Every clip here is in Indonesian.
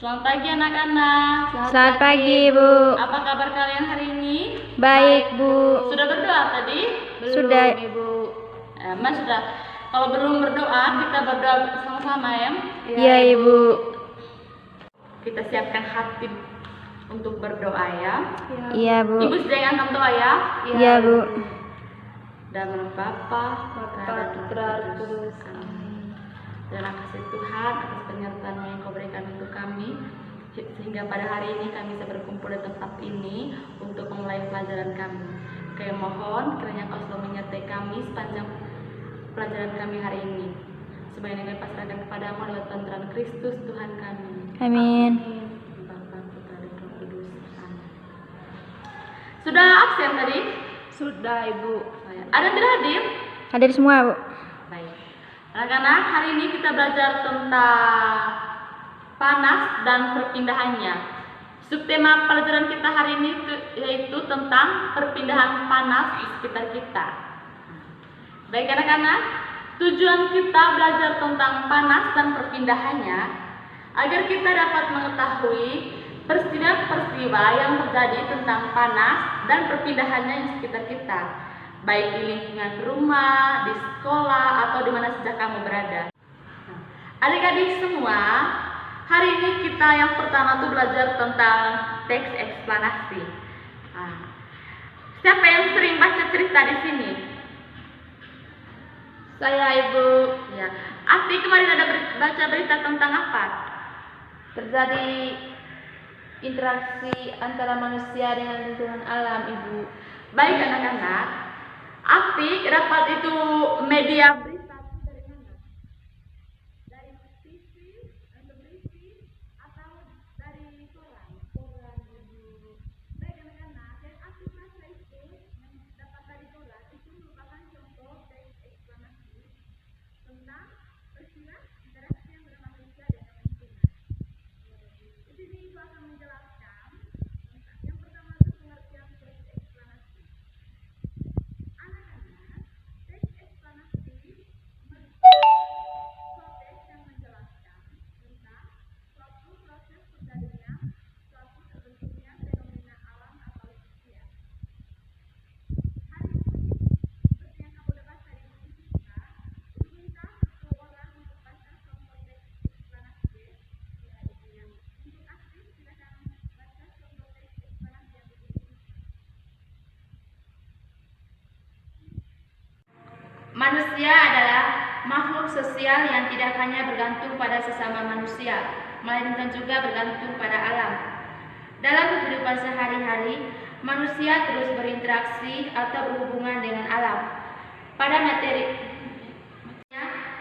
Selamat pagi anak-anak. Selamat pagi, Bu. Apa kabar kalian hari ini? Baik, Bu. Sudah berdoa tadi? Sudah, Ibu. Mas sudah. Kalau belum berdoa, kita berdoa bersama-sama ya. Iya, Ibu. Kita siapkan hati untuk berdoa ya. Iya, Bu. Ibu sedang angkat doa ya. Iya, Bu. Dan Bapa, Putra, Kudus. Terima kasih Tuhan atas penyertaan yang Kau berikan untuk kami, sehingga pada hari ini kami bisa berkumpul di tempat ini untuk memulai pelajaran kami. Kami mohon kiranya Kau selalu menyertai kami sepanjang pelajaran kami hari ini. Semuanya kami pasrahkan kepadamu lewat bantuan Kristus Tuhan kami. Amin. Bapa, Putra, dan Roh Kudus. Amin. Sudah absen tadi? Sudah, Ibu. Ada yang tidak hadir? Hadir semua, Bu. Baik. Anak-anak, hari ini kita belajar tentang panas dan perpindahannya. Subtema pelajaran kita hari ini yaitu tentang perpindahan panas di sekitar kita. Baik anak-anak, tujuan kita belajar tentang panas dan perpindahannya agar kita dapat mengetahui peristiwa-peristiwa yang terjadi tentang panas dan perpindahannya di sekitar kita, baik di lingkungan rumah, di sekolah, atau di mana saja kamu berada. Adik-adik semua, hari ini kita yang pertama tuh belajar tentang teks eksplanasi. Siapa yang sering baca cerita di sini? Saya, Ibu. Ya. Ati kemarin ada baca berita tentang apa? Terjadi interaksi antara manusia dengan lingkungan alam, Ibu. Baik anak-anak, Ati dapat itu media berita dari mana? Dari TV, televisi, atau dari koran? Koran, Ibu. Baik anak-anak, yang Ati baca itu yang dapat dari koran itu merupakan contoh teks eksplanasi tentang peristiwa interaksi antara manusia dengan lingkungan. Di sini Ibu akan menjelaskan tentang yang pertama itu pengertian teks eksplanasi. Anak-anak, teks eksplanasi merupakan teks yang menjelaskan tentang suatu proses terjadinya suatu terbentuknya fenomena alam atau manusia. Hari ini, seperti yang kamu udah baca di buku kita, diminta satu orang untuk baca contoh teks eksplanasi. Untuk aktif, silakan baca contoh teks eksplanasi yang berikut. Manusia adalah makhluk sosial yang tidak hanya bergantung pada sesama manusia, melainkan juga bergantung pada alam. Dalam kehidupan sehari-hari, manusia terus berinteraksi atau berhubungan dengan alam. Pada materi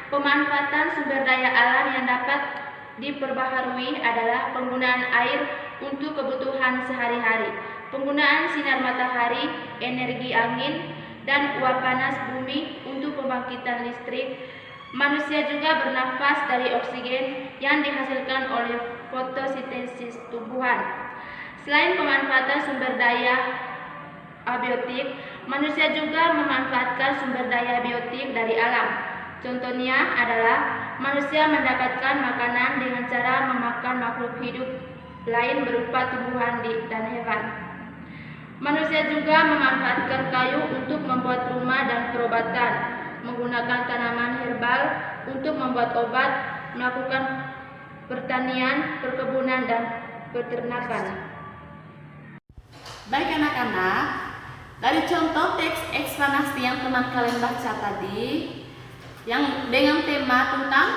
pemanfaatan sumber daya alam yang dapat diperbaharui adalah penggunaan air untuk kebutuhan sehari-hari, penggunaan sinar matahari, energi angin, dan uap panas bumi untuk pembangkitan listrik. Manusia juga bernafas dari oksigen yang dihasilkan oleh fotosintesis tumbuhan. Selain pemanfaatan sumber daya abiotik, manusia juga memanfaatkan sumber daya biotik dari alam. Contohnya adalah manusia mendapatkan makanan dengan cara memakan makhluk hidup lain berupa tumbuhan dan hewan. Manusia juga memanfaatkan kayu untuk membuat rumah dan perobatan, menggunakan tanaman herbal untuk membuat obat, melakukan pertanian, perkebunan, dan peternakan. Baik anak-anak, dari contoh teks eksplanasi yang teman kalian baca tadi, yang dengan tema tentang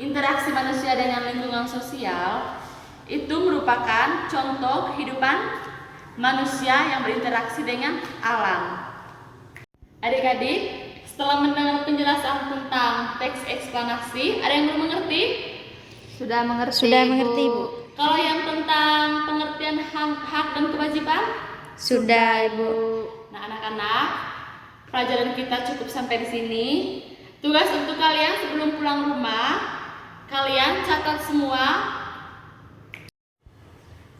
interaksi manusia dengan lingkungan sosial, itu merupakan contoh kehidupan manusia yang berinteraksi dengan alam. Adik-adik, setelah mendengar penjelasan tentang teks eksplanasi, ada yang belum mengerti? Sudah mengerti, Bu. Kalau yang tentang pengertian hak dan kewajiban? Sudah, Ibu. Nah, anak-anak, pelajaran kita cukup sampai di sini. Tugas untuk kalian sebelum pulang rumah, kalian catat semua.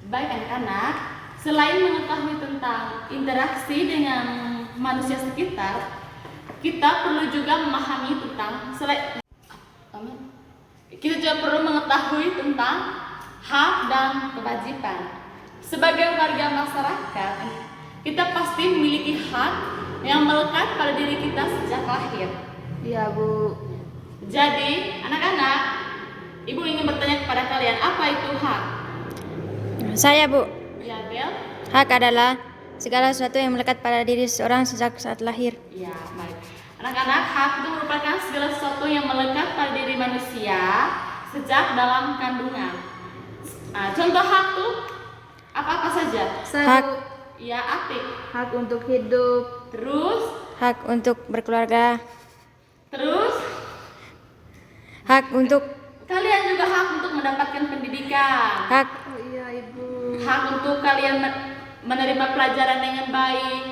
Baik anak-anak, selain mengetahui tentang interaksi dengan manusia sekitar, kita perlu juga memahami tentang kita juga perlu mengetahui tentang hak dan kewajiban. Sebagai warga masyarakat, kita pasti memiliki hak yang melekat pada diri kita sejak lahir. Iya, Bu. Jadi, anak-anak, Ibu ingin bertanya kepada kalian, apa itu hak? Saya, Bu. Ya, Bel? Hak adalah segala sesuatu yang melekat pada diri seseorang sejak saat lahir. Ya, baik. Anak-anak, hak itu merupakan segala sesuatu yang melekat pada diri manusia sejak dalam kandungan. Nah, contoh hak itu apa-apa saja? Hak. Ya, Atik. Hak untuk hidup. Terus, Hak untuk berkeluarga. terus Hak untuk kalian juga hak untuk mendapatkan pendidikan. hak Oh iya, Ibu. Hak untuk kalian menerima pelajaran dengan baik.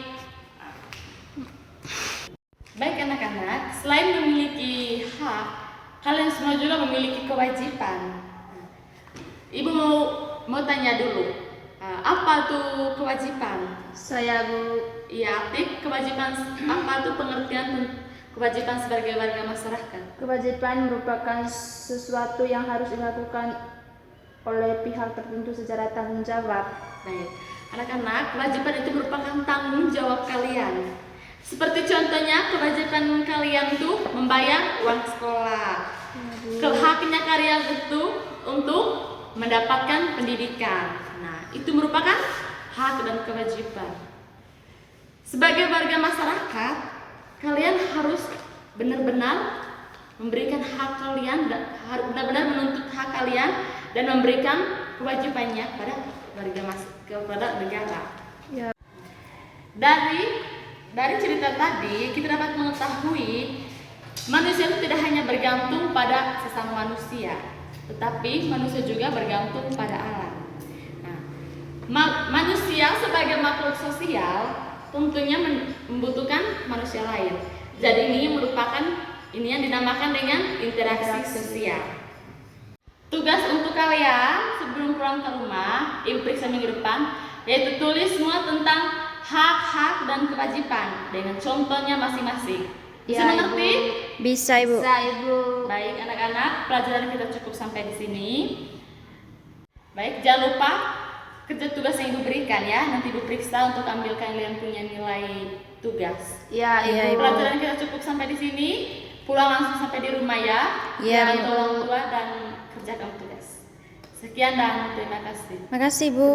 Baik anak-anak, selain memiliki hak, kalian semua juga memiliki kewajiban. Ibu mau tanya dulu, apa tuh kewajiban? Saya, Bu. Iya, Atik, kewajiban apa tuh pengertian kewajiban sebagai warga masyarakat? Kewajiban merupakan sesuatu yang harus dilakukan oleh pihak tertentu secara tanggung jawab. Baik, anak-anak, kewajiban itu merupakan tanggung jawab kalian. Seperti contohnya, kewajiban kalian tuh membayar uang sekolah. Haknya kalian itu untuk mendapatkan pendidikan. Nah, itu merupakan hak dan kewajiban. Sebagai warga masyarakat, kalian harus benar-benar memberikan hak kalian, benar-benar menuntut hak kalian dan memberikan kewajibannya kepada negara. Ya. Dari cerita tadi kita dapat mengetahui manusia itu tidak hanya bergantung pada sesama manusia, tetapi manusia juga bergantung pada alam. Nah, manusia sebagai makhluk sosial tentunya membutuhkan manusia lain. Jadi ini yang dinamakan dengan interaksi sosial. Tugas untuk kalian sebelum pulang ke rumah, Ibu periksa minggu depan, yaitu tulis semua tentang hak-hak dan kewajiban dengan contohnya masing-masing. Bisa Ya, mengerti? bisa, Ibu. Bisa, Ibu. Baik anak-anak, pelajaran kita cukup sampai di sini. Baik, jangan lupa kerja tugas yang Ibu berikan ya. Nanti Ibu periksa untuk ambil kalian punya nilai tugas. Ya, Iya, Ibu. Pelajaran kita cukup sampai di sini. Pulang langsung sampai di rumah ya. Iya, Bantu Bu. orang tua dan kerjakan tugas. Sekian dan terima kasih. Makasih, Bu.